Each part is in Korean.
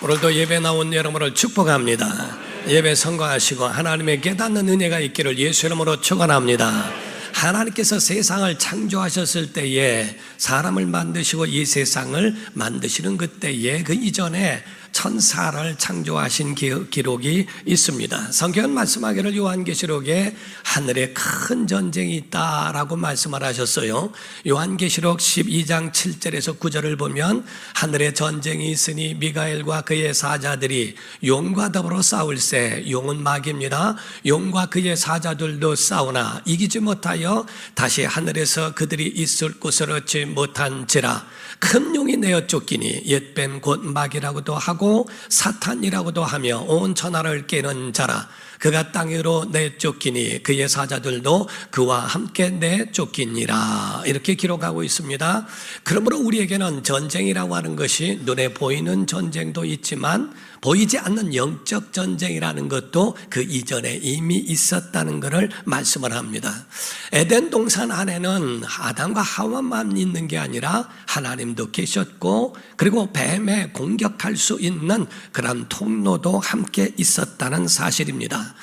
오늘도 예배 나온 여러분을 축복합니다. 예배 성공하시고 하나님의 깨닫는 은혜가 있기를 예수 이름으로 축원합니다. 하나님께서 세상을 창조하셨을 때에 사람을 만드시고 이 세상을 만드시는 그때에 그 이전에 천사를 창조하신 기록이 있습니다. 성경은 말씀하기를 요한계시록에 하늘에 큰 전쟁이 있다라고 말씀을 하셨어요. 요한계시록 12장 7절에서 9절을 보면 하늘에 전쟁이 있으니 미가엘과 그의 사자들이 용과 더불어 싸울세. 용은 마귀입니다. 용과 그의 사자들도 싸우나 이기지 못하여 다시 하늘에서 그들이 있을 곳을 얻지 못한지라. 큰 용이 내어 쫓기니 옛뱀 곧 마귀라고도 하고 사탄이라고도 하며 온 천하를 깨는 자라. 그가 땅으로 내쫓기니 그의 사자들도 그와 함께 내쫓기니라. 이렇게 기록하고 있습니다. 그러므로 우리에게는 전쟁이라고 하는 것이 눈에 보이는 전쟁도 있지만 보이지 않는 영적 전쟁이라는 것도 그 이전에 이미 있었다는 것을 말씀을 합니다. 에덴 동산 안에는 아담과 하와만 있는 게 아니라 하나님도 계셨고 그리고 뱀에 공격할 수 있는 그런 통로도 함께 있었다는 사실입니다.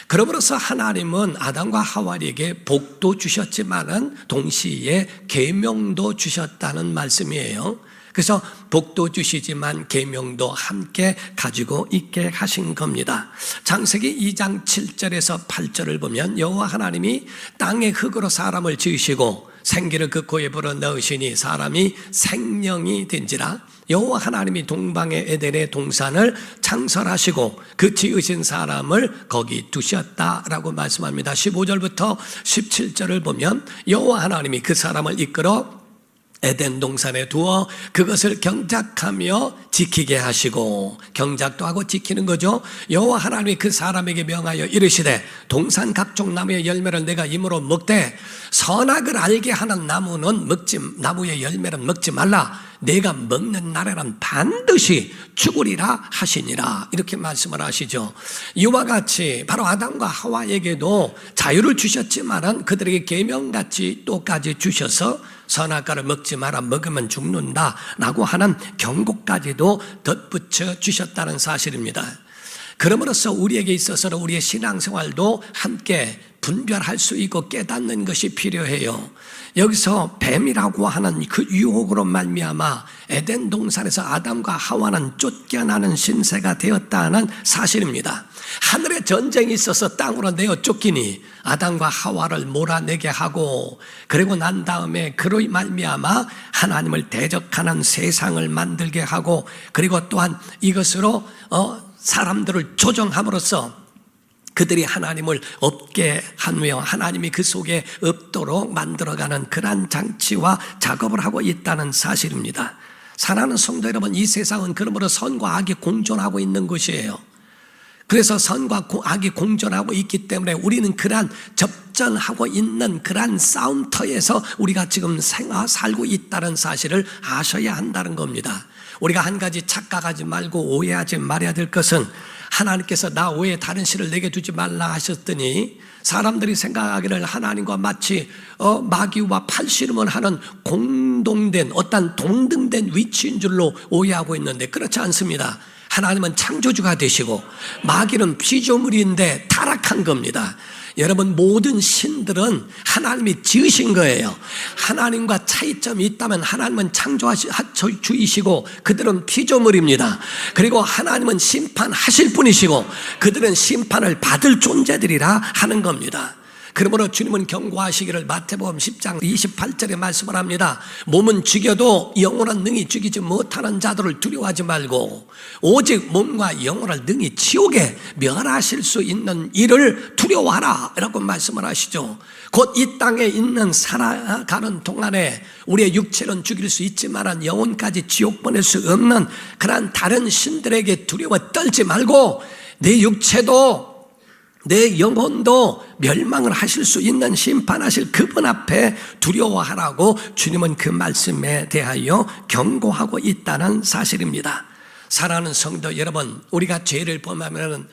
그러므로서 하나님은 아담과 하와에게 복도 주셨지만은 동시에 계명도 주셨다는 말씀이에요. 그래서 복도 주시지만 계명도 함께 가지고 있게 하신 겁니다. 창세기 2장 7절에서 8절을 보면 여호와 하나님이 땅의 흙으로 사람을 지으시고 생기를 그 코에 불어 넣으시니 사람이 생명이 된지라. 여호와 하나님이 동방의 에덴의 동산을 창설하시고 그 지으신 사람을 거기 두셨다라고 말씀합니다. 15절부터 17절을 보면 여호와 하나님이 그 사람을 이끌어 에덴 동산에 두어 그것을 경작하며 지키게 하시고, 경작도 하고 지키는 거죠. 여호와 하나님이 그 사람에게 명하여 이르시되 동산 각종 나무의 열매를 내가 임으로 먹되 선악을 알게 하는 나무의 열매는 먹지 말라. 내가 먹는 날에는 반드시 죽으리라 하시니라. 이렇게 말씀을 하시죠. 이와 같이 바로 아담과 하와에게도 자유를 주셨지만 그들에게 계명같이 또까지 주셔서 선악과를 먹지 마라, 먹으면 죽는다 라고 하는 경고까지도 덧붙여 주셨다는 사실입니다. 그러므로서 우리에게 있어서는 우리의 신앙생활도 함께 분별할 수 있고 깨닫는 것이 필요해요. 여기서 뱀이라고 하는 그 유혹으로 말미암아 에덴 동산에서 아담과 하와는 쫓겨나는 신세가 되었다는 사실입니다. 하늘에 전쟁이 있어서 땅으로 내어 쫓기니 아담과 하와를 몰아내게 하고, 그리고 난 다음에 그로 말미암아 하나님을 대적하는 세상을 만들게 하고, 그리고 또한 이것으로 사람들을 조정함으로써 그들이 하나님을 없게 하며 하나님이 그 속에 없도록 만들어가는 그러한 장치와 작업을 하고 있다는 사실입니다. 사랑하는 성도 여러분, 이 세상은 그러므로 선과 악이 공존하고 있는 것이에요. 그래서 선과 악이 공존하고 있기 때문에 우리는 그러한 접전하고 있는 그러한 싸움터에서 우리가 지금 살고 있다는 사실을 아셔야 한다는 겁니다. 우리가 한 가지 착각하지 말고 오해하지 말아야 될 것은, 하나님께서 나 외에 다른 신을 내게 두지 말라 하셨더니 사람들이 생각하기를 하나님과 마치 마귀와 팔씨름을 하는 공동된 어떤 동등된 위치인 줄로 오해하고 있는데 그렇지 않습니다. 하나님은 창조주가 되시고 마귀는 피조물인데 타락한 겁니다. 여러분, 모든 신들은 하나님이 지으신 거예요. 하나님과 차이점이 있다면 하나님은 창조주이시고 그들은 피조물입니다. 그리고 하나님은 심판하실 분이시고 그들은 심판을 받을 존재들이라 하는 겁니다. 그러므로 주님은 경고하시기를 마태복음 10장 28절에 말씀을 합니다. 몸은 죽여도 영혼은 능히 죽이지 못하는 자들을 두려워하지 말고 오직 몸과 영혼을 능히 지옥에 멸하실 수 있는 이를 두려워하라 라고 말씀을 하시죠. 곧 이 땅에 있는 살아가는 동안에 우리의 육체는 죽일 수 있지만 영혼까지 지옥 보낼 수 없는 그러한 다른 신들에게 두려워 떨지 말고 내 육체도 내 영혼도 멸망을 하실 수 있는 심판하실 그분 앞에 두려워하라고 주님은 그 말씀에 대하여 경고하고 있다는 사실입니다. 사랑하는 성도 여러분, 우리가 죄를 범하면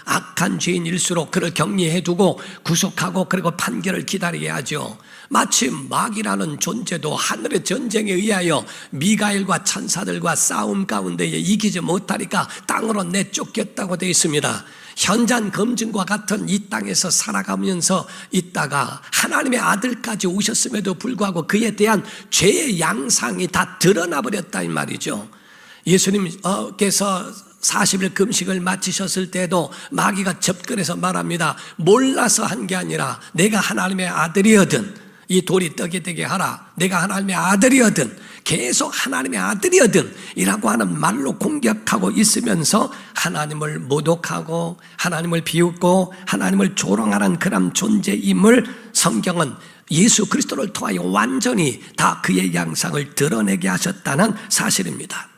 악한 죄인일수록 그를 격리해 두고 구속하고 그리고 판결을 기다리게 하죠. 마치 마귀라는 존재도 하늘의 전쟁에 의하여 미가엘과 천사들과 싸움 가운데에 이기지 못하니까 땅으로 내쫓겼다고 되어 있습니다. 현장 검증과 같은 이 땅에서 살아가면서 있다가 하나님의 아들까지 오셨음에도 불구하고 그에 대한 죄의 양상이 다 드러나 버렸다 이 말이죠. 예수님께서 40일 금식을 마치셨을 때도 마귀가 접근해서 말합니다. 몰라서 한 게 아니라 내가 하나님의 아들이거든 이 돌이 떡이 되게 하라. 내가 하나님의 아들이거든, 계속 하나님의 아들이거든 이라고 하는 말로 공격하고 있으면서 하나님을 모독하고 하나님을 비웃고 하나님을 조롱하는 그런 존재임을 성경은 예수 그리스도를 통하여 완전히 다 그의 양상을 드러내게 하셨다는 사실입니다.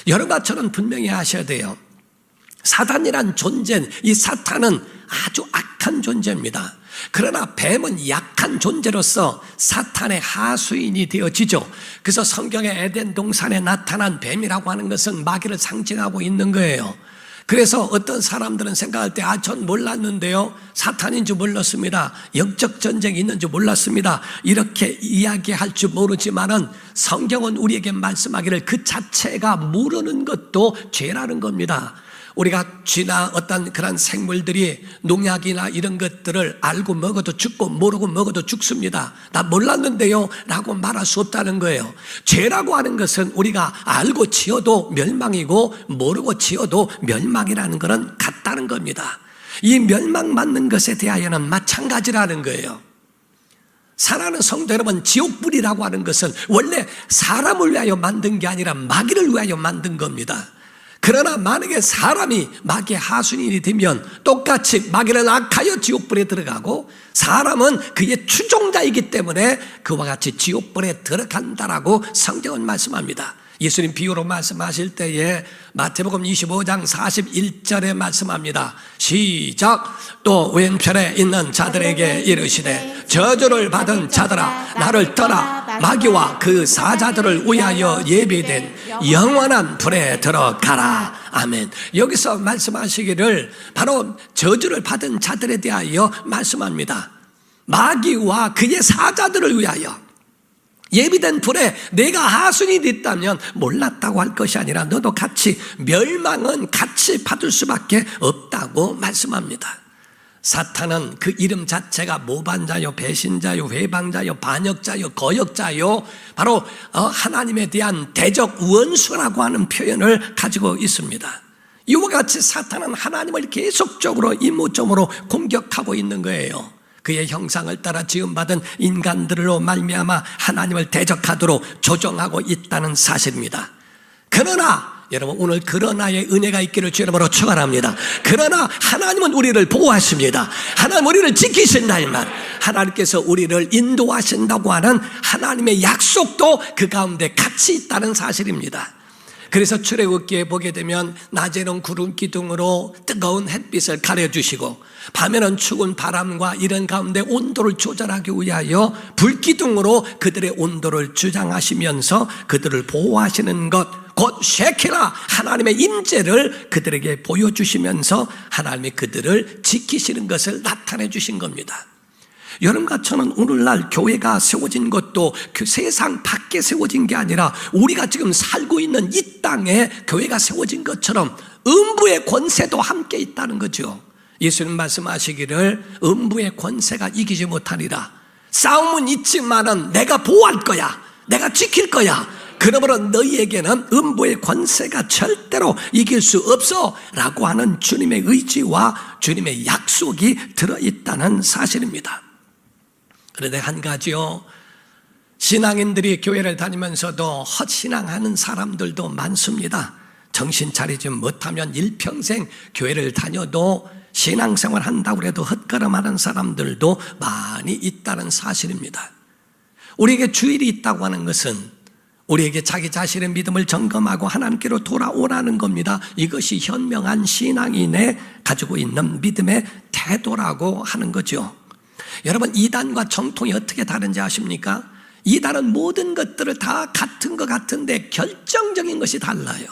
여러분과 저는 분명히 아셔야 돼요. 사단이란 존재, 이 사탄은 아주 악한 존재입니다. 그러나 뱀은 약한 존재로서 사탄의 하수인이 되어지죠. 그래서 성경의 에덴 동산에 나타난 뱀이라고 하는 것은 마귀를 상징하고 있는 거예요. 그래서 어떤 사람들은 생각할 때 전 몰랐는데요, 사탄인 줄 몰랐습니다, 영적 전쟁이 있는 줄 몰랐습니다, 이렇게 이야기할 줄 모르지만은 성경은 우리에게 말씀하기를 그 자체가 모르는 것도 죄라는 겁니다. 우리가 쥐나 어떤 그런 생물들이 농약이나 이런 것들을 알고 먹어도 죽고 모르고 먹어도 죽습니다. 나 몰랐는데요 라고 말할 수 없다는 거예요. 죄라고 하는 것은 우리가 알고 지어도 멸망이고 모르고 지어도 멸망이라는 것은 같다는 겁니다. 이 멸망받는 것에 대하여는 마찬가지라는 거예요. 사랑하는 성도 여러분, 지옥불이라고 하는 것은 원래 사람을 위하여 만든 게 아니라 마귀를 위하여 만든 겁니다. 그러나 만약에 사람이 마귀의 하수인이 되면 똑같이 마귀는 악하여 지옥불에 들어가고 사람은 그의 추종자이기 때문에 그와 같이 지옥불에 들어간다라고 성경은 말씀합니다. 예수님 비유로 말씀하실 때에 마태복음 25장 41절에 말씀합니다. 시작. 또 왼편에 있는 자들에게 이르시되 저주를 받은 자들아 나를 떠나 마귀와 그 사자들을 위하여 예비된 영원한 불에 들어가라. 아멘. 여기서 말씀하시기를 바로 저주를 받은 자들에 대하여 말씀합니다. 마귀와 그의 사자들을 위하여 예비된 불에 내가 하수인이 됐다면 몰랐다고 할 것이 아니라 너도 같이 멸망은 같이 받을 수밖에 없다고 말씀합니다. 사탄은 그 이름 자체가 모반자요, 배신자요, 회방자요, 반역자요, 거역자요, 바로 하나님에 대한 대적 원수라고 하는 표현을 가지고 있습니다. 이와 같이 사탄은 하나님을 계속적으로 임무점으로 공격하고 있는 거예요. 그의 형상을 따라 지음받은 인간들로 말미암아 하나님을 대적하도록 조종하고 있다는 사실입니다. 그러나 여러분, 오늘 그러나의 은혜가 있기를 주 이름으로 축원합니다. 그러나 하나님은 우리를 보호하십니다. 하나님 우리를 지키신다 이 말. 하나님께서 우리를 인도하신다고 하는 하나님의 약속도 그 가운데 같이 있다는 사실입니다. 그래서 출애굽기에 보게 되면 낮에는 구름 기둥으로 뜨거운 햇빛을 가려주시고 밤에는 추운 바람과 이런 가운데 온도를 조절하기 위하여 불기둥으로 그들의 온도를 주장하시면서 그들을 보호하시는 것, 곧 쉐키나 하나님의 임재를 그들에게 보여주시면서 하나님이 그들을 지키시는 것을 나타내 주신 겁니다. 여러분과 저는 오늘날 교회가 세워진 것도 그 세상 밖에 세워진 게 아니라 우리가 지금 살고 있는 이 땅에 교회가 세워진 것처럼 음부의 권세도 함께 있다는 거죠. 예수님 말씀하시기를 음부의 권세가 이기지 못하리라. 싸움은 있지만은 내가 보호할 거야, 내가 지킬 거야. 그러므로 너희에게는 음부의 권세가 절대로 이길 수 없어 라고 하는 주님의 의지와 주님의 약속이 들어있다는 사실입니다. 그런데 한 가지요, 신앙인들이 교회를 다니면서도 헛신앙하는 사람들도 많습니다. 정신 차리지 못하면 일평생 교회를 다녀도 신앙생활 한다고 해도 헛걸음하는 사람들도 많이 있다는 사실입니다. 우리에게 주일이 있다고 하는 것은 우리에게 자기 자신의 믿음을 점검하고 하나님께로 돌아오라는 겁니다. 이것이 현명한 신앙인의 가지고 있는 믿음의 태도라고 하는 거죠. 여러분, 이단과 정통이 어떻게 다른지 아십니까? 이단은 모든 것들을 다 같은 것 같은데 결정적인 것이 달라요.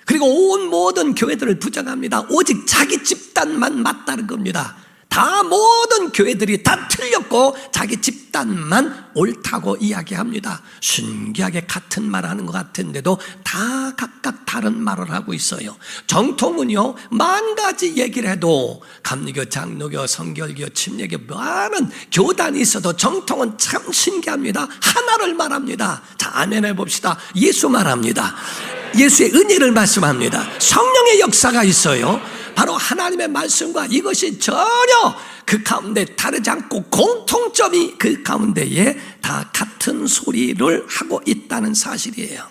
그리고 온 모든 교회들을 부정합니다. 오직 자기 집단만 맞다는 겁니다. 다 모든 교회들이 다 틀렸고 자기 집단만 옳다고 이야기합니다. 신기하게 같은 말을 하는 것 같은데도 다 각각 다른 말을 하고 있어요. 정통은요, 만 가지 얘기를 해도 감리교, 장로교, 성결교, 침례교 많은 교단이 있어도 정통은 참 신기합니다. 하나를 말합니다. 자, 아멘 해봅시다. 예수 말합니다. 예수의 은혜를 말씀합니다. 성령의 역사가 있어요. 바로 하나님의 말씀과 이것이 전혀 그 가운데 다르지 않고 공통점이 그 가운데에 다 같은 소리를 하고 있다는 사실이에요.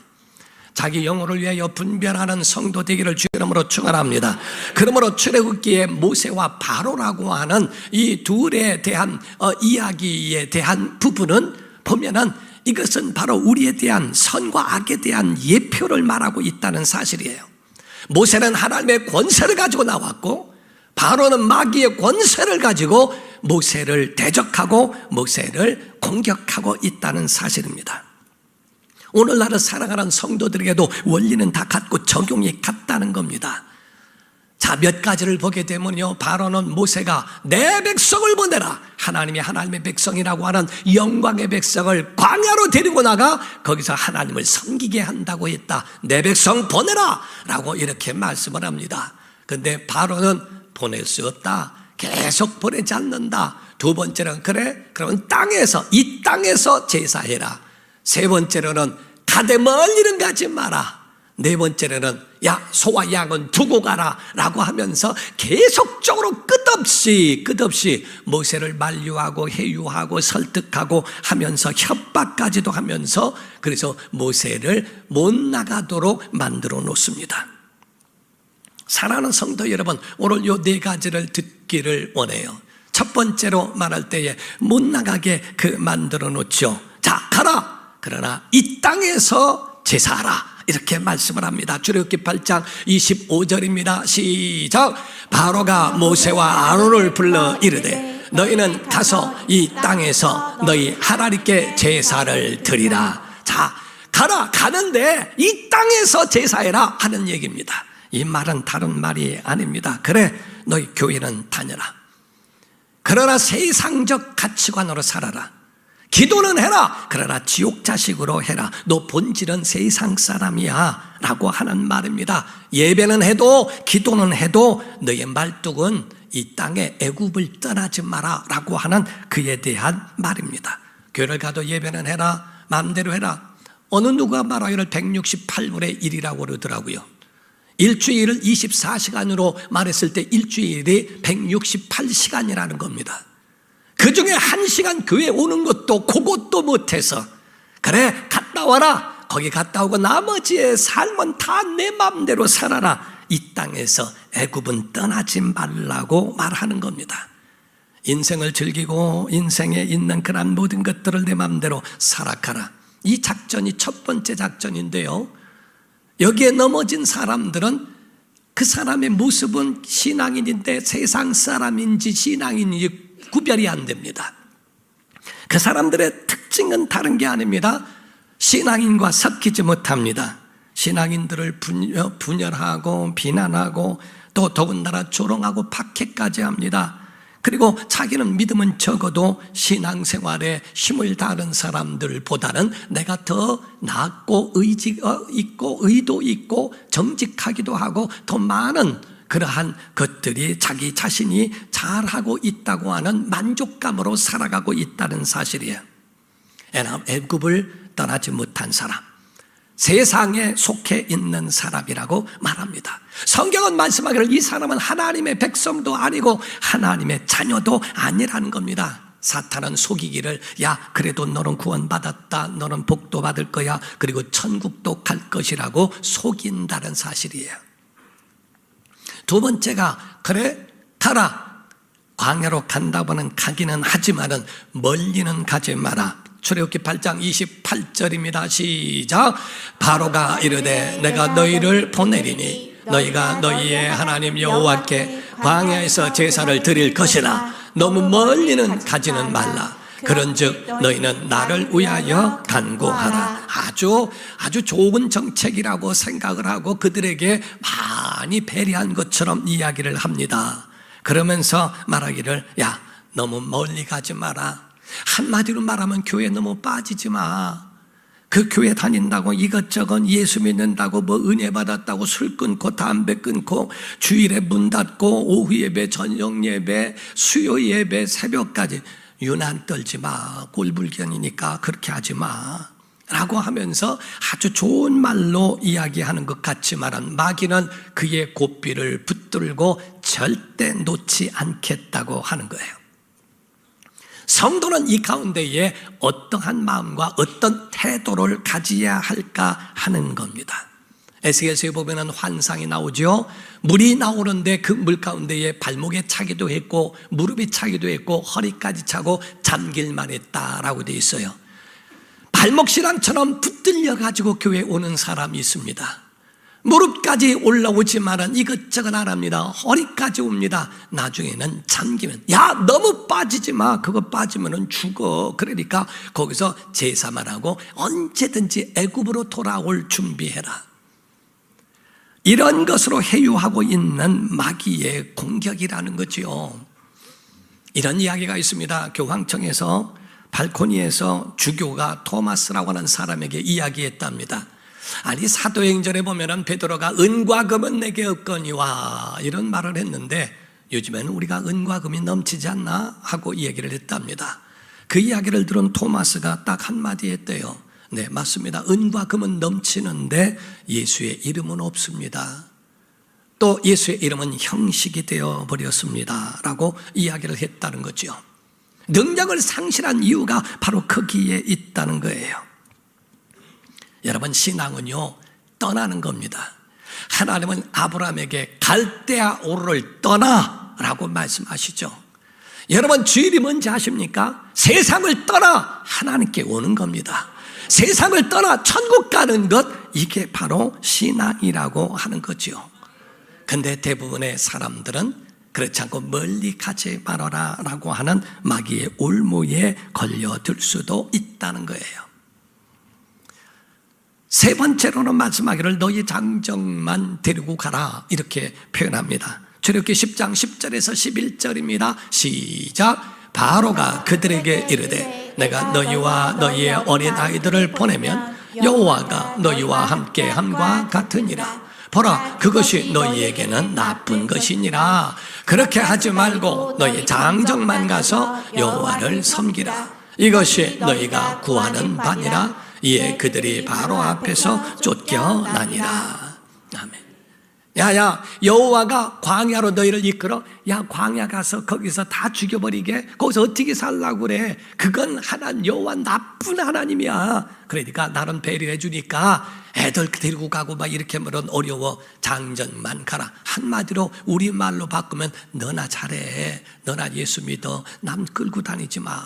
자기 영혼을 위하여 분별하는 성도 되기를 주 이름으로 축원합니다. 그러므로 출애굽기의 모세와 바로라고 하는 이 둘에 대한 이야기에 대한 부분은 보면은 이것은 바로 우리에 대한 선과 악에 대한 예표를 말하고 있다는 사실이에요. 모세는 하나님의 권세를 가지고 나왔고 바로는 마귀의 권세를 가지고 모세를 대적하고 모세를 공격하고 있다는 사실입니다. 오늘날을 살아가는 성도들에게도 원리는 다 같고 적용이 같다는 겁니다. 자, 몇 가지를 보게 되면요, 바로는 모세가 내 백성을 보내라, 하나님이 하나님의 백성이라고 하는 영광의 백성을 광야로 데리고 나가 거기서 하나님을 섬기게 한다고 했다. 내 백성 보내라 라고 이렇게 말씀을 합니다. 근데 바로는 보낼 수 없다, 계속 보내지 않는다. 두 번째는 그래, 그러면 이 땅에서 제사해라. 세 번째로는 가되 멀리는 가지 마라. 네 번째로는 야, 소와 양은 두고 가라 라고 하면서 계속적으로 끝없이 모세를 만류하고 해유하고 설득하고 하면서 협박까지도 하면서 그래서 모세를 못 나가도록 만들어 놓습니다. 사랑하는 성도 여러분, 오늘 요 네 가지를 듣기를 원해요. 첫 번째로 말할 때에 못 나가게 만들어 놓죠. 자, 가라. 그러나 이 땅에서 제사하라 이렇게 말씀을 합니다. 출애굽기 8장 25절입니다. 시작. 바로가 모세와 아론을 불러 이르되 너희는 가서 이 땅에서 너희 하나님께 제사를 드리라. 자, 가라. 가는데 이 땅에서 제사해라 하는 얘기입니다. 이 말은 다른 말이 아닙니다. 그래, 너희 교회는 다녀라. 그러나 세상적 가치관으로 살아라. 기도는 해라. 그러나 지옥 자식으로 해라. 너 본질은 세상 사람이야 라고 하는 말입니다. 예배는 해도 기도는 해도 너의 말뚝은 이 땅에 애굽을 떠나지 마라 라고 하는 그에 대한 말입니다. 교회를 가도 예배는 해라, 마음대로 해라. 어느 누가 말하기를 168분의 1이라고 그러더라고요. 일주일을 24시간으로 말했을 때 일주일이 168시간이라는 겁니다. 그 중에 1시간 교회 오는 것도 그것도 못해서 그래, 갔다 와라. 거기 갔다 오고 나머지의 삶은 다 내 마음대로 살아라. 이 땅에서 애굽은 떠나지 말라고 말하는 겁니다. 인생을 즐기고 인생에 있는 그런 모든 것들을 내 마음대로 살아가라. 이 작전이 첫 번째 작전인데요, 여기에 넘어진 사람들은 그 사람의 모습은 신앙인인데 세상 사람인지 신앙인인지 구별이 안 됩니다. 그 사람들의 특징은 다른 게 아닙니다. 신앙인과 섞이지 못합니다. 신앙인들을 분열하고 비난하고 또 더군다나 조롱하고 박해까지 합니다. 그리고 자기는 믿음은 적어도 신앙생활에 힘을 다하는 사람들보다는 내가 더 낫고 의지가 있고 의도 있고 정직하기도 하고 더 많은 그러한 것들이 자기 자신이 잘하고 있다고 하는 만족감으로 살아가고 있다는 사실이에요. 애굽을 떠나지 못한 사람, 세상에 속해 있는 사람이라고 말합니다. 성경은 말씀하기를 이 사람은 하나님의 백성도 아니고 하나님의 자녀도 아니라는 겁니다. 사탄은 속이기를 야, 그래도 너는 구원받았다, 너는 복도 받을 거야, 그리고 천국도 갈 것이라고 속인다는 사실이에요. 두 번째가 그래, 가라. 광야로 간다고는 가기는 하지만은 멀리는 가지 마라. 출애굽기 8장 28절입니다. 시작. 바로가 이르되 내가 너희를 보내리니 너희가 너희의 하나님 여호와께 광야에서 제사를 드릴 것이라. 너무 멀리는 가지는 말라. 그런즉 너희는 나를 위하여 간구하라. 아주 좋은 정책이라고 생각을 하고 그들에게 많이 배려한 것처럼 이야기를 합니다. 그러면서 말하기를, 야, 너무 멀리 가지 마라. 한마디로 말하면 교회 너무 빠지지 마. 그 교회 다닌다고 이것저것 예수 믿는다고 뭐 은혜 받았다고 술 끊고 담배 끊고 주일에 문 닫고 오후 예배, 저녁 예배, 수요 예배, 새벽까지 유난 떨지 마. 꼴불견이니까 그렇게 하지 마. 라고 하면서 아주 좋은 말로 이야기하는 것 같지만 마귀는 그의 고삐를 붙들고 절대 놓지 않겠다고 하는 거예요. 성도는 이 가운데에 어떠한 마음과 어떤 태도를 가져야 할까 하는 겁니다. 에스겔서에 보면 환상이 나오죠. 물이 나오는데 그 물 가운데에 발목에 차기도 했고 무릎이 차기도 했고 허리까지 차고 잠길만 했다라고 되어 있어요. 발목시랑처럼 붙들려 가지고 교회에 오는 사람이 있습니다. 무릎까지 올라오지만은 이것저것 안 합니다. 허리까지 옵니다. 나중에는 잠기면, 야, 너무 빠지지 마. 그거 빠지면은 죽어. 그러니까 거기서 제사만 하고 언제든지 애굽으로 돌아올 준비해라. 이런 것으로 해유하고 있는 마귀의 공격이라는 거지요. 이런 이야기가 있습니다. 교황청에서 발코니에서 주교가 토마스라고 하는 사람에게 이야기했답니다. 아니, 사도행전에 보면은 베드로가 은과 금은 내게 없거니와 이런 말을 했는데 요즘에는 우리가 은과 금이 넘치지 않나 하고 이 얘기를 했답니다. 그 이야기를 들은 토마스가 딱 한마디 했대요. 네, 맞습니다. 은과 금은 넘치는데 예수의 이름은 없습니다. 또 예수의 이름은 형식이 되어 버렸습니다 라고 이야기를 했다는 거죠. 능력을 상실한 이유가 바로 거기에 있다는 거예요. 여러분, 신앙은요, 떠나는 겁니다. 하나님은 아브라함에게 갈대아 우르를 떠나라고 말씀하시죠. 여러분, 주일이 뭔지 아십니까? 세상을 떠나 하나님께 오는 겁니다. 세상을 떠나 천국 가는 것, 이게 바로 신앙이라고 하는 거죠. 근데 대부분의 사람들은 그렇지 않고 멀리 가지 말아라 라고 하는 마귀의 올무에 걸려들 수도 있다는 거예요. 세 번째로는 말씀하기를 너희 장정만 데리고 가라 이렇게 표현합니다. 출애굽기 10장 10절에서 11절입니다. 시작. 바로가 그들에게 이르되 내가 너희와 너희의 어린 아이들을 보내면 여호와가 너희와 함께 함과 같으니라. 보라, 그것이 너희에게는 나쁜 것이니라. 그렇게 하지 말고 너희 장정만 가서 여호와를 섬기라. 이것이 너희가 구하는 바니라. 이에 그들이 바로 앞에서 쫓겨나니라. 아멘. 야야, 여호와가 광야로 너희를 이끌어, 야, 광야 가서 거기서 다 죽여버리게, 거기서 어떻게 살라고 그래? 그건 하나님, 여호와 나쁜 하나님이야. 그러니까 나는 배려해 주니까 애들 데리고 가고 막 이렇게 하면 어려워. 장정만 가라. 한마디로 우리말로 바꾸면 너나 잘해. 너나 예수 믿어. 남 끌고 다니지 마.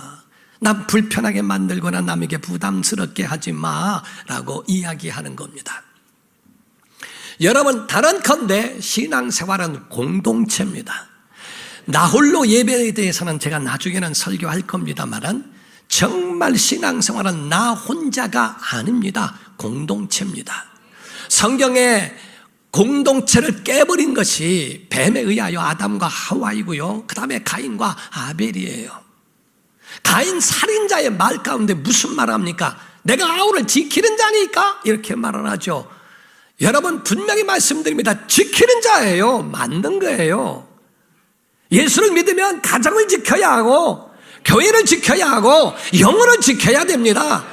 남 불편하게 만들거나 남에게 부담스럽게 하지 마라고 이야기하는 겁니다. 여러분, 다른컨대 신앙생활은 공동체입니다. 나 홀로 예배에 대해서는 제가 나중에는 설교할 겁니다만 정말 신앙생활은 나 혼자가 아닙니다. 공동체입니다. 성경에 공동체를 깨버린 것이 뱀에 의하여 아담과 하와이고요, 그 다음에 가인과 아벨이에요. 가인 살인자의 말 가운데 무슨 말을 합니까? 내가 아우를 지키는 자니까 이렇게 말을 하죠. 여러분, 분명히 말씀드립니다. 지키는 자예요. 맞는 거예요. 예수를 믿으면 가정을 지켜야 하고 교회를 지켜야 하고 영혼을 지켜야 됩니다.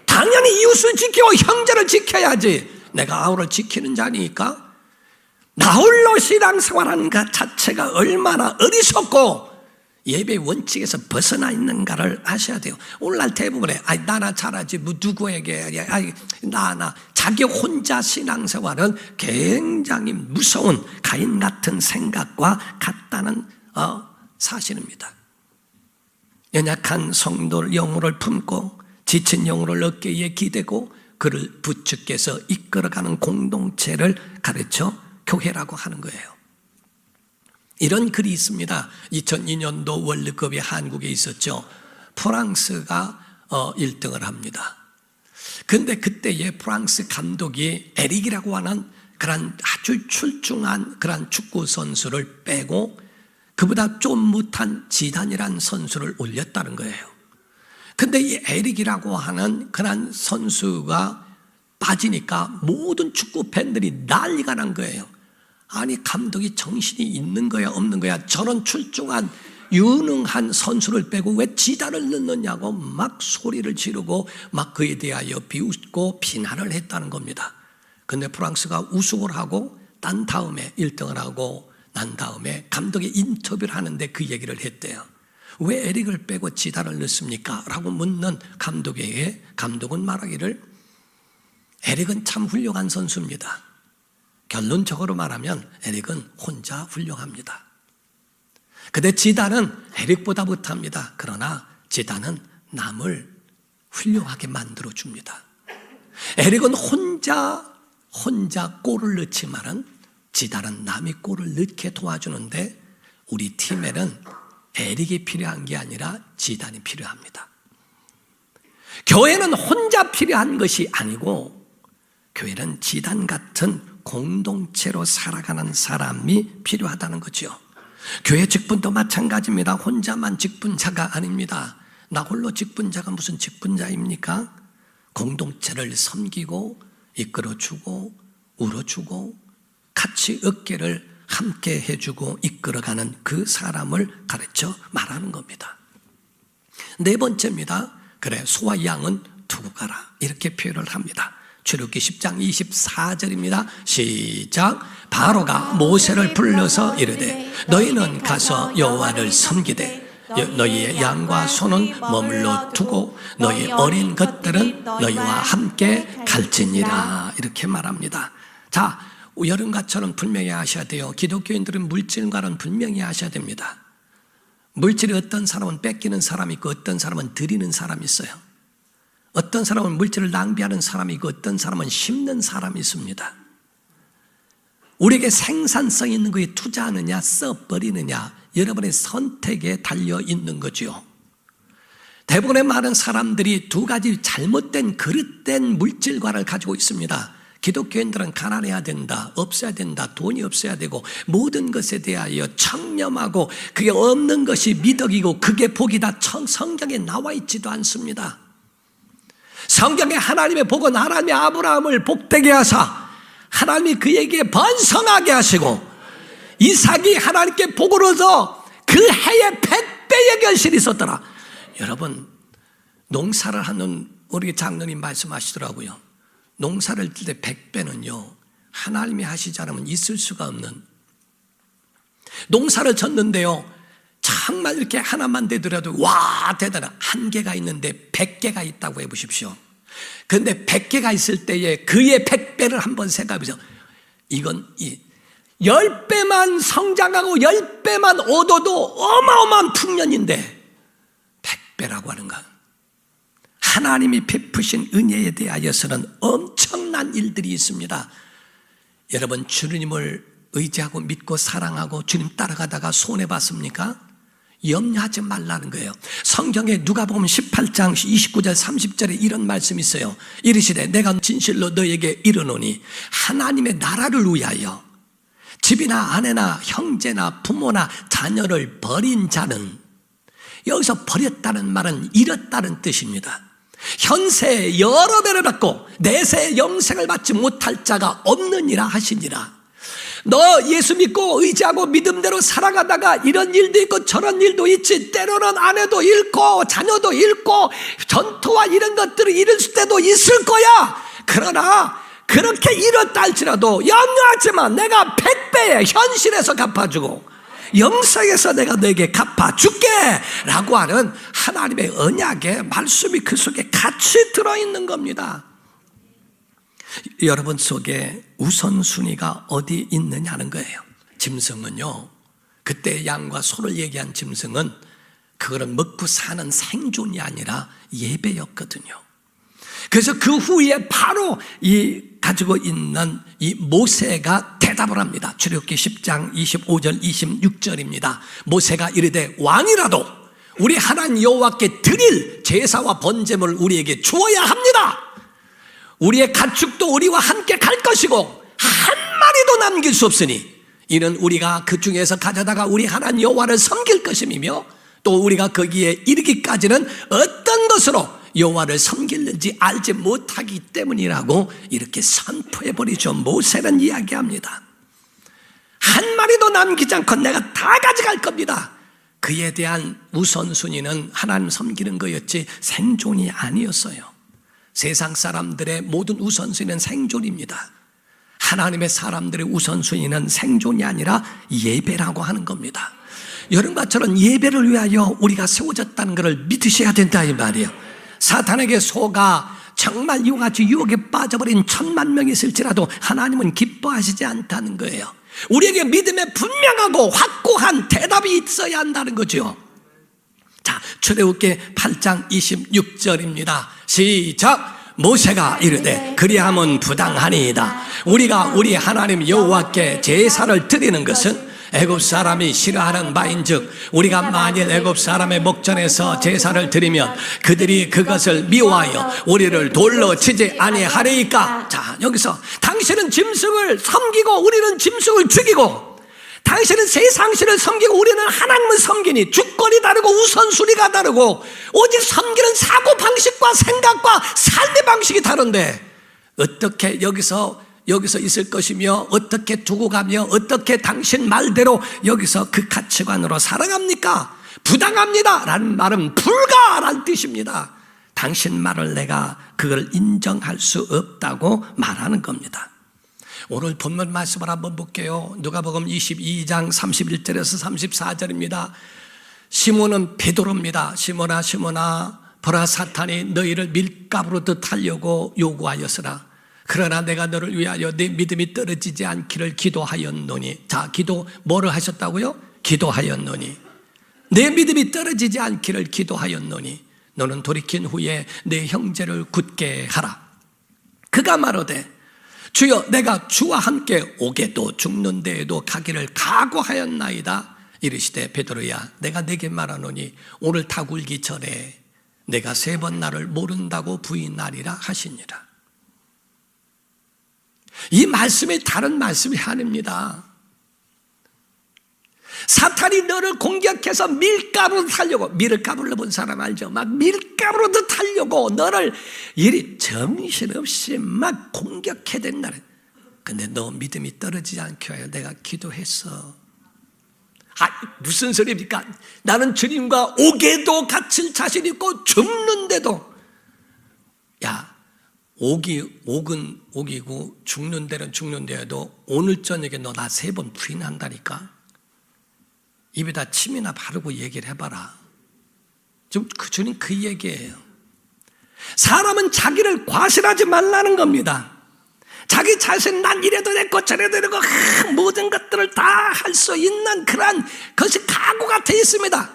당연히 이웃을 지키고 형제를 지켜야지. 내가 아우를 지키는 자니까. 나 홀로 신앙생활하는 것 자체가 얼마나 어리석고 예배 원칙에서 벗어나 있는가를 아셔야 돼요. 오늘날 대부분에 나나 잘하지 뭐 누구에게 나 자기 혼자 신앙생활은 굉장히 무서운 가인 같은 생각과 같다는 사실입니다. 연약한 성도를 영혼을 품고 지친 영혼을 어깨에 기대고 그를 부축해서 이끌어가는 공동체를 가르쳐 교회라고 하는 거예요. 이런 글이 있습니다. 2002년도 월드컵이 한국에 있었죠. 프랑스가 1등을 합니다. 그런데 그때의 프랑스 감독이 에릭이라고 하는 그런 아주 출중한 그런 축구 선수를 빼고 그보다 좀 못한 지단이라는 선수를 올렸다는 거예요. 근데 이 에릭이라고 하는 그런 선수가 빠지니까 모든 축구 팬들이 난리가 난 거예요. 아니, 감독이 정신이 있는 거야 없는 거야? 저런 출중한 유능한 선수를 빼고 왜 지단을 넣느냐고 막 소리를 지르고 막 그에 대하여 비웃고 비난을 했다는 겁니다. 근데 프랑스가 우승을 하고 난 다음에 1등을 하고 난 다음에 감독이 인터뷰를 하는데 그 얘기를 했대요. 왜 에릭을 빼고 지단을 넣습니까? 라고 묻는 감독에게 감독은 말하기를 에릭은 참 훌륭한 선수입니다. 결론적으로 말하면 에릭은 혼자 훌륭합니다. 근데 지단은 에릭보다 못합니다. 그러나 지단은 남을 훌륭하게 만들어줍니다. 에릭은 혼자 골을 넣지만은 지단은 남이 골을 넣게 도와주는데 우리 팀에는 에릭이 필요한 게 아니라 지단이 필요합니다. 교회는 혼자 필요한 것이 아니고 교회는 지단 같은 공동체로 살아가는 사람이 필요하다는 거죠. 교회 직분도 마찬가지입니다. 혼자만 직분자가 아닙니다. 나 홀로 직분자가 무슨 직분자입니까? 공동체를 섬기고 이끌어주고 울어주고 같이 어깨를 함께 해주고 이끌어가는 그 사람을 가르쳐 말하는 겁니다. 네 번째입니다. 그래, 소와 양은 두고 가라, 이렇게 표현을 합니다. 출애굽기 10장 24절입니다. 시작. 바로가 모세를 불러서 이르되 너희는 가서 여호와를 섬기되 너희의 양과 소는 머물러 두고 너희 어린 것들은 너희와 함께 갈지니라, 이렇게 말합니다. 자, 여러분과처럼 분명히 아셔야 돼요. 기독교인들은 물질과는 분명히 아셔야 됩니다. 물질이 어떤 사람은 뺏기는 사람이 있고 어떤 사람은 드리는 사람이 있어요. 어떤 사람은 물질을 낭비하는 사람이 있고 어떤 사람은 심는 사람이 있습니다. 우리에게 생산성 있는 거에 투자하느냐 써버리느냐, 여러분의 선택에 달려 있는 거죠. 대부분의 많은 사람들이 두 가지 잘못된 그릇된 물질관을 가지고 있습니다. 기독교인들은 가난해야 된다, 없어야 된다, 돈이 없어야 되고 모든 것에 대하여 청렴하고 그게 없는 것이 미덕이고 그게 복이다. 성경에 나와 있지도 않습니다. 성경에 하나님의 복은 하나님이 아브라함을 복되게 하사 하나님이 그에게 번성하게 하시고 이삭이 하나님께 복을 얻어 그 해에 100배의 결실이 있었더라. 여러분, 농사를 하는 우리 장로님 말씀하시더라고요. 농사를 뜰 때 100배는요 하나님이 하시지 않으면 있을 수가 없는, 농사를 졌는데요 정말 이렇게 하나만 되더라도 와 대단한, 한 개가 있는데 100개가 있다고 해보십시오. 그런데 100개가 있을 때에 그의 100배를 한번 생각해보세요. 이건 10배만 성장하고 10배만 얻어도 어마어마한 풍년인데 100배라고 하는 건 하나님이 베푸신 은혜에 대하여서는 엄청난 일들이 있습니다. 여러분, 주님을 의지하고 믿고 사랑하고 주님 따라가다가 손해봤습니까? 염려하지 말라는 거예요. 성경에 누가복음 18장 29절 30절에 이런 말씀이 있어요. 이르시되 내가 진실로 너에게 이르노니 하나님의 나라를 위하여 집이나 아내나 형제나 부모나 자녀를 버린 자는, 여기서 버렸다는 말은 잃었다는 뜻입니다. 현세에 여러 배를 받고 내세에 영생을 받지 못할 자가 없느니라 하시니라. 너 예수 믿고 의지하고 믿음대로 살아가다가 이런 일도 있고 저런 일도 있지, 때로는 아내도 잃고 자녀도 잃고 전투와 이런 것들을 잃을 때도 있을 거야. 그러나 그렇게 잃었다 할지라도 염려하지 마. 내가 100배의 현실에서 갚아주고 영생에서 내가 너에게 갚아줄게 라고 하는 하나님의 언약의 말씀이 그 속에 같이 들어있는 겁니다. 여러분 속에 우선순위가 어디 있느냐는 거예요. 짐승은요, 그때 양과 소를 얘기한 짐승은 그거는 먹고 사는 생존이 아니라 예배였거든요. 그래서 그 후에 바로 가지고 있는 이 모세가 대답을 합니다. 출애굽기 10장 25절 26절입니다. 모세가 이르되 왕이라도 우리 하나님 여호와께 드릴 제사와 번제물을 우리에게 주어야 합니다. 우리의 가축도 우리와 함께 갈 것이고 한 마리도 남길 수 없으니 이는 우리가 그 중에서 가져다가 우리 하나님 여호와를 섬길 것임이며 또 우리가 거기에 이르기까지는 어떤 것으로 여호와를 섬기는지 알지 못하기 때문이라고 이렇게 선포해버리죠. 모세는 이야기합니다. 한 마리도 남기지 않고 내가 다 가져갈 겁니다. 그에 대한 우선순위는 하나님 섬기는 거였지 생존이 아니었어요. 세상 사람들의 모든 우선순위는 생존입니다. 하나님의 사람들의 우선순위는 생존이 아니라 예배라고 하는 겁니다. 여러분과 저는 예배를 위하여 우리가 세워졌다는 것을 믿으셔야 된다 이 말이에요. 사탄에게 속아 정말 이와 같이 유혹에 빠져버린 10,000,000명이 있을지라도 하나님은 기뻐하시지 않다는 거예요. 우리에게 믿음에 분명하고 확고한 대답이 있어야 한다는 거죠. 자, 출애굽기 8장 26절입니다. 시작. 모세가 이르되 그리하면 부당하니이다. 우리가 우리 하나님 여호와께 제사를 드리는 것은 애굽 사람이 싫어하는 바인즉 우리가 만일 애굽 사람의 목전에서 제사를 드리면 그들이 그것을 미워하여 우리를 돌로 치지 아니하리이까. 자, 여기서 당신은 짐승을 섬기고 우리는 짐승을 죽이고, 당신은 세상신을 섬기고 우리는 하나님을 섬기니 주권이 다르고 우선순위가 다르고 오직 섬기는 사고방식과 생각과 삶의 방식이 다른데 어떻게 여기서 있을 것이며 어떻게 두고 가며 어떻게 당신 말대로 여기서 그 가치관으로 살아갑니까? 부당합니다 라는 말은 불가라는 뜻입니다. 당신 말을 내가 그걸 인정할 수 없다고 말하는 겁니다. 오늘 본문 말씀을 한번 볼게요. 누가복음 22장 31절에서 34절입니다. 시몬은 베드로입니다. 시몬아 시몬아 보라 사탄이 너희를 밀가루로 하려고 요구하였으나 그러나 내가 너를 위하여 네 믿음이 떨어지지 않기를 기도하였노니. 자, 기도 뭐를 하셨다고요? 기도하였노니. 내 믿음이 떨어지지 않기를 기도하였노니 너는 돌이킨 후에 내 형제를 굳게 하라. 그가 말하되 주여 내가 주와 함께 오게도 죽는 데에도 가기를 각오하였나이다. 이르시되 베드로야 내가 네게 말하노니 오늘 닭 울기 전에 내가 3번 나를 모른다고 부인하리라 하시니라. 이 말씀이 다른 말씀이 아닙니다. 사탄이 너를 공격해서 밀가루로 타려고, 밀가루로 본 사람 알죠? 막 밀가루로 타려고 너를 이리 정신없이 막 공격해야 된다는. 근데 너 믿음이 떨어지지 않게 하여 내가 기도했어. 무슨 소리입니까? 나는 주님과 오게도 갇힐 자신 있고 죽는데도. 야, 옥은 옥이고 죽는 데는 죽는 데에도 오늘 저녁에 너 나 3번 부인한다니까. 입에다 침이나 바르고 얘기를 해봐라. 지금 주님 그 얘기예요. 사람은 자기를 과신하지 말라는 겁니다. 자기 자신 난 이래도 됐고 저래도 되고 모든 것들을 다 할 수 있는 그런 것이 각오가 되어 있습니다.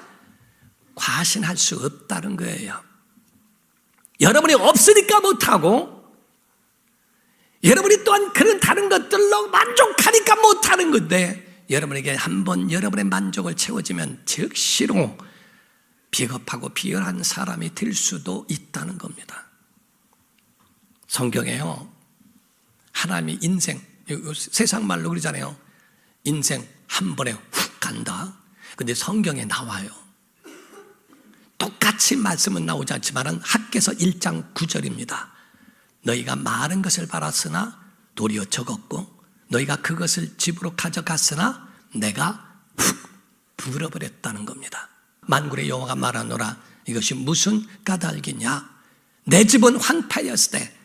과신할 수 없다는 거예요. 여러분이 없으니까 못하고 여러분이 또한 그런 다른 것들로 만족하니까 못하는 건데 여러분에게 한번 여러분의 만족을 채워지면 즉시로 비겁하고 비열한 사람이 될 수도 있다는 겁니다. 성경에요 하나님이 인생, 세상 말로 그러잖아요. 인생 한 번에 훅 간다. 근데 성경에 나와요. 똑같이 말씀은 나오지 않지만 학개서 1장 9절입니다. 너희가 많은 것을 바랐으나 도리어 적었고 너희가 그것을 집으로 가져갔으나 내가 훅 불어버렸다는 겁니다. 만군의 여호와가 말하노라 이것이 무슨 까닭이냐. 내 집은 황폐하였을 때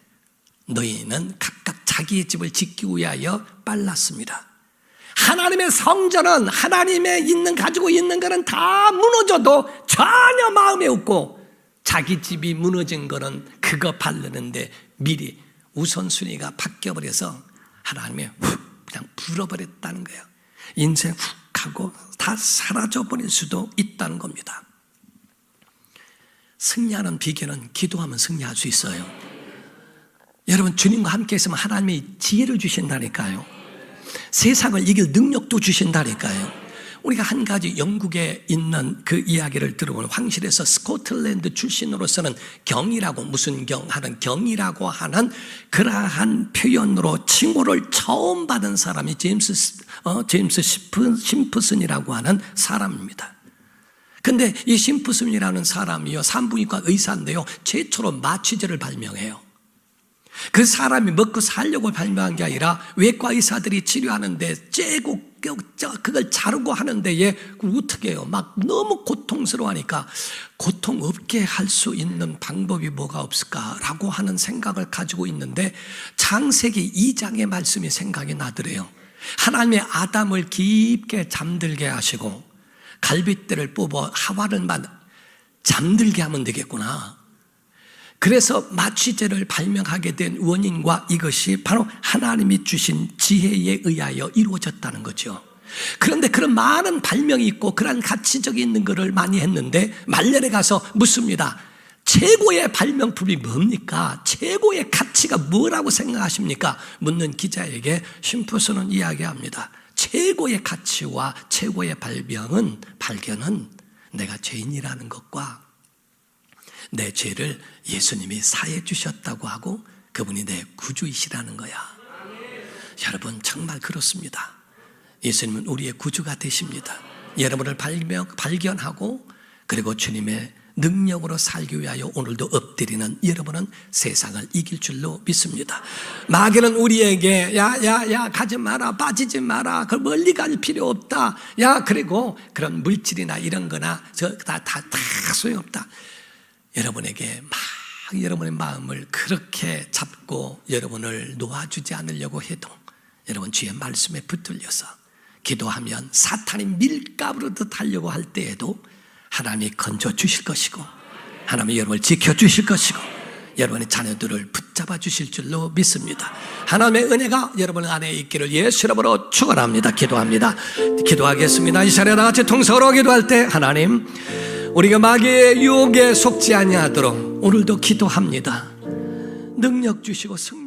너희는 각각 자기의 집을 짓기 위하여 빨랐습니다. 하나님의 성전은 하나님의 가지고 있는 것은 다 무너져도 전혀 마음에 없고 자기 집이 무너진 거는 그거 바르는데 미리 우선순위가 바뀌어버려서 하나님의 훅 그냥 불어버렸다는 거예요. 인생 훅 하고 다 사라져버릴 수도 있다는 겁니다. 승리하는 비결은 기도하면 승리할 수 있어요. 여러분 주님과 함께 있으면 하나님이 지혜를 주신다니까요. 세상을 이길 능력도 주신다니까요. 우리가 한 가지 영국에 있는 그 이야기를 들어보면 황실에서 스코틀랜드 출신으로서는 경이라고 무슨 경 하는 경이라고 하는 그러한 표현으로 칭호를 처음 받은 사람이 제임스 심프슨이라고 하는 사람입니다. 근데 이 심프슨이라는 사람이요, 산부인과 의사인데요, 최초로 마취제를 발명해요. 그 사람이 먹고 살려고 발명한 게 아니라 외과 의사들이 치료하는데 째고 그걸 자르고 하는데 어떻게 해요? 막 너무 고통스러워하니까 고통 없게 할 수 있는 방법이 뭐가 없을까라고 하는 생각을 가지고 있는데 창세기 2장의 말씀이 생각이 나더래요. 하나님의 아담을 깊게 잠들게 하시고 갈빗대를 뽑아 하와를만 잠들게 하면 되겠구나. 그래서 마취제를 발명하게 된 원인과 이것이 바로 하나님이 주신 지혜에 의하여 이루어졌다는 거죠. 그런데 그런 많은 발명이 있고 그런 가치적이 있는 것을 많이 했는데 말년에 가서 묻습니다. 최고의 발명품이 뭡니까? 최고의 가치가 뭐라고 생각하십니까? 묻는 기자에게 심프슨은 이야기합니다. 최고의 가치와 최고의 발견은 내가 죄인이라는 것과 내 죄를 예수님이 사해 주셨다고 하고 그분이 내 구주이시라는 거야. 여러분 정말 그렇습니다. 예수님은 우리의 구주가 되십니다. 여러분을 발견하고 그리고 주님의 능력으로 살기 위하여 오늘도 엎드리는 여러분은 세상을 이길 줄로 믿습니다. 마귀는 우리에게 야 가지 마라, 빠지지 마라, 그 멀리 갈 필요 없다, 야 그리고 그런 물질이나 이런 거나 다 소용없다. 여러분에게 막 여러분의 마음을 그렇게 잡고 여러분을 놓아주지 않으려고 해도 여러분 주의 말씀에 붙들려서 기도하면 사탄이 밀가부르듯 하려고 할 때에도 하나님이 건져주실 것이고 하나님이 여러분을 지켜주실 것이고 여러분의 자녀들을 붙잡아 주실 줄로 믿습니다. 하나님의 은혜가 여러분 안에 있기를 예수 이름으로 축원합니다. 기도합니다. 기도하겠습니다. 이 시간에 나같이 통성으로 기도할 때 하나님, 우리가 마귀의 유혹에 속지 아니하도록 오늘도 기도합니다. 능력 주시고 승리